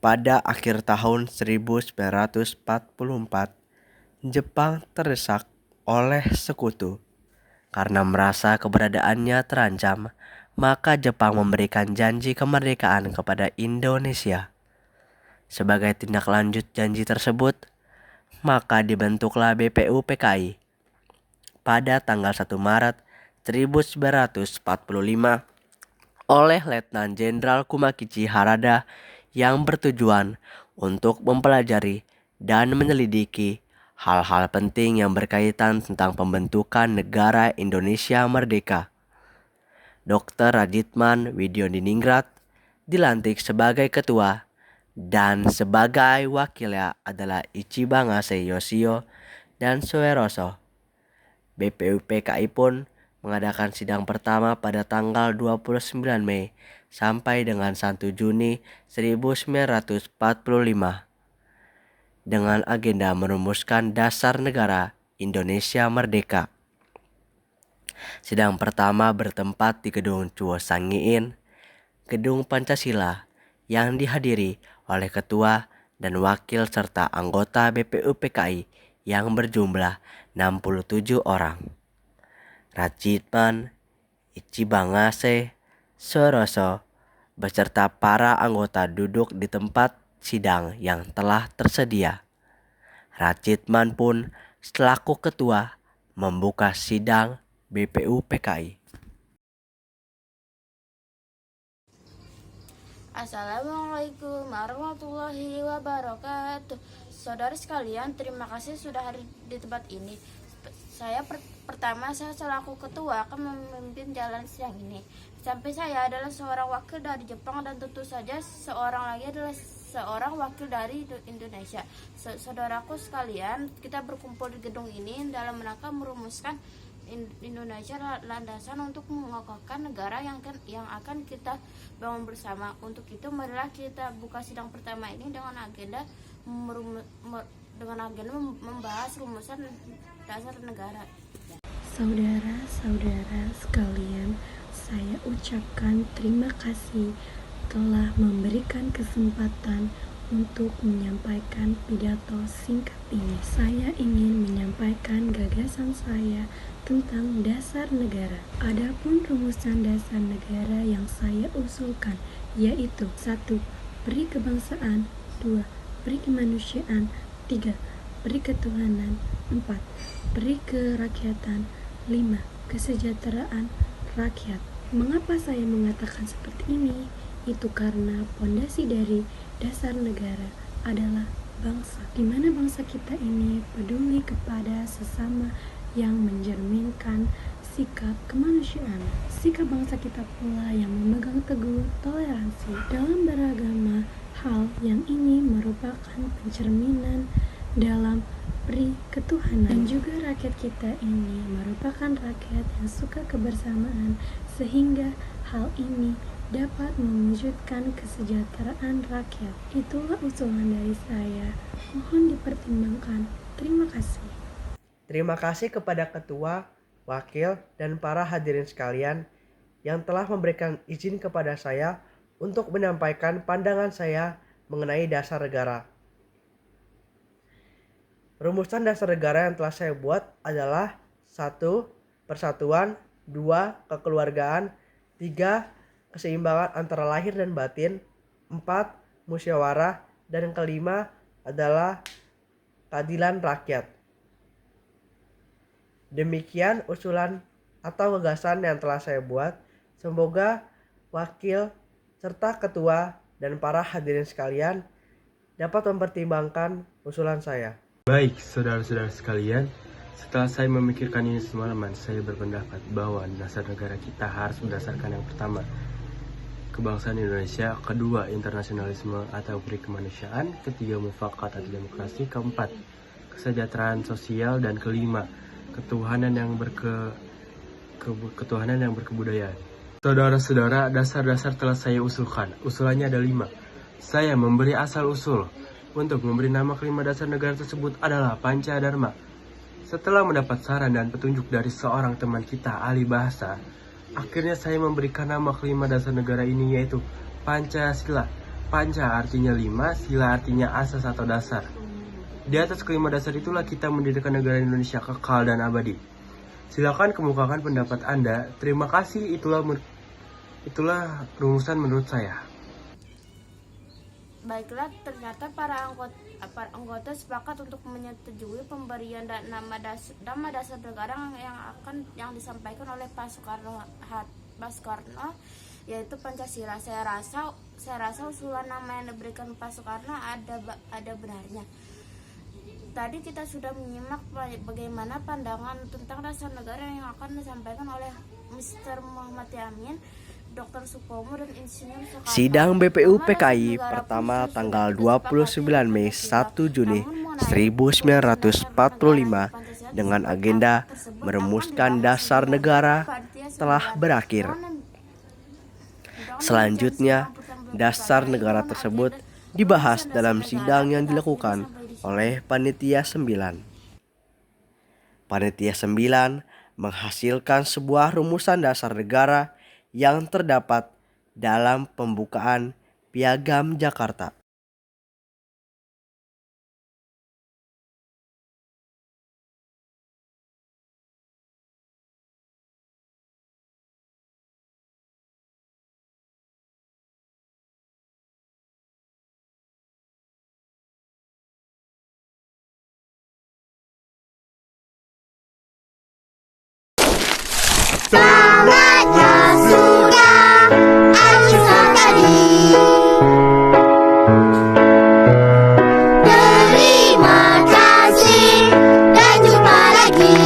Pada akhir tahun 1944, Jepang terdesak oleh sekutu. Karena merasa keberadaannya terancam, maka Jepang memberikan janji kemerdekaan kepada Indonesia. Sebagai tindak lanjut janji tersebut, maka dibentuklah BPUPKI pada tanggal 1 Maret 1945 oleh Letnan Jenderal Kumakichi Harada yang bertujuan untuk mempelajari dan menyelidiki hal-hal penting yang berkaitan tentang pembentukan negara Indonesia merdeka. Dr. Rajitman Widyodiningrat dilantik sebagai ketua dan sebagai wakilnya adalah Ichibangase Yoshio dan Sueroso. BPUPKI pun mengadakan sidang pertama pada tanggal 29 Mei sampai dengan 1 Juni 1945 dengan agenda merumuskan dasar negara Indonesia merdeka. Sidang pertama bertempat di Gedung Chuo Sangiin, Gedung Pancasila, yang dihadiri oleh ketua dan wakil serta anggota BPUPKI yang berjumlah 67 orang. Rajitman, Ichibangase, Sueroso, beserta para anggota duduk di tempat sidang yang telah tersedia. Rajitman pun selaku ketua membuka sidang BPUPKI. Assalamualaikum warahmatullahi wabarakatuh. Saudara sekalian, terima kasih sudah hadir di tempat ini. Saya selaku ketua akan memimpin jalan siang ini. Sampai saya adalah seorang wakil dari Jepang dan tentu saja seorang lagi adalah seorang wakil dari Indonesia. Saudaraku sekalian, kita berkumpul di gedung ini dalam rangka merumuskan Indonesia landasan untuk mengokohkan negara yang akan kita bangun bersama. Untuk itu, marilah kita buka sidang pertama ini dengan agenda membahas rumusan dasar negara. Saudara-saudara sekalian, saya ucapkan terima kasih telah memberikan kesempatan untuk menyampaikan pidato singkat ini. Saya ingin menyampaikan gagasan saya tentang dasar negara. Adapun rumusan dasar negara yang saya usulkan yaitu 1. Peri kebangsaan, 2. Peri kemanusiaan, 3. Peri ketuhanan, 4. Peri kerakyatan, 5. Kesejahteraan rakyat. Mengapa saya mengatakan seperti ini? Itu karena pondasi dari dasar negara adalah bangsa, di mana bangsa kita ini peduli kepada sesama yang mencerminkan sikap kemanusiaan. Sikap bangsa kita pula yang memegang teguh toleransi dalam beragama hal yang ini merupakan pencerminan dalam peri ketuhanan. Dan juga rakyat kita ini merupakan rakyat yang suka kebersamaan, sehingga hal ini dapat mewujudkan kesejahteraan rakyat. Itulah usulan dari saya. Mohon dipertimbangkan. Terima kasih. Terima kasih kepada ketua, wakil, dan para hadirin sekalian yang telah memberikan izin kepada saya untuk menyampaikan pandangan saya mengenai dasar negara. Rumusan dasar negara yang telah saya buat adalah 1. Persatuan, 2. Kekeluargaan, 3. Keseimbangan antara lahir dan batin, 4. Musyawarah, dan yang kelima adalah keadilan rakyat. Demikian usulan atau gagasan yang telah saya buat. Semoga wakil serta ketua dan para hadirin sekalian dapat mempertimbangkan usulan saya. Baik, saudara-saudara sekalian, setelah saya memikirkan ini semalaman, saya berpendapat bahwa dasar negara kita harus berdasarkan yang pertama, kebangsaan Indonesia, kedua, internasionalisme atau peri kemanusiaan, ketiga, mufakat atau demokrasi, keempat, kesejahteraan sosial, dan kelima, ketuhanan yang berkebudayaan. Saudara-saudara, dasar-dasar telah saya usulkan. Usulannya ada 5. Saya memberi asal usul. Untuk memberi nama kelima dasar negara tersebut adalah Pancadharma. Setelah mendapat saran dan petunjuk dari seorang teman kita, ahli bahasa, akhirnya saya memberikan nama kelima dasar negara ini yaitu Pancasila. Panca artinya 5, sila artinya asas atau dasar. Di atas kelima dasar itulah kita mendirikan negara Indonesia kekal dan abadi. Silakan kemukakan pendapat Anda. Terima kasih, itulah rumusan menurut saya. Baiklah, ternyata para anggota sepakat untuk menyetujui pemberian nama dasar negara yang disampaikan oleh Pak Soekarno, yaitu Pancasila. Saya rasa usulan nama yang diberikan Pak Soekarno ada benarnya. Tadi kita sudah menyimak bagaimana pandangan tentang dasar negara yang akan disampaikan oleh Mr. Muhammad Yamin, Dr. Supomo, dan Insinyur Soekarno. Sidang BPU PKI pertama tanggal 29 Mei 1 Juni 1945 dengan agenda merumuskan dasar negara telah berakhir. Selanjutnya, dasar negara tersebut dibahas dalam sidang yang dilakukan oleh Panitia 9. Panitia 9 menghasilkan sebuah rumusan dasar negara yang terdapat dalam pembukaan Piagam Jakarta. Saatnya sudah ajukan tadi. Terima kasih dan jumpa lagi.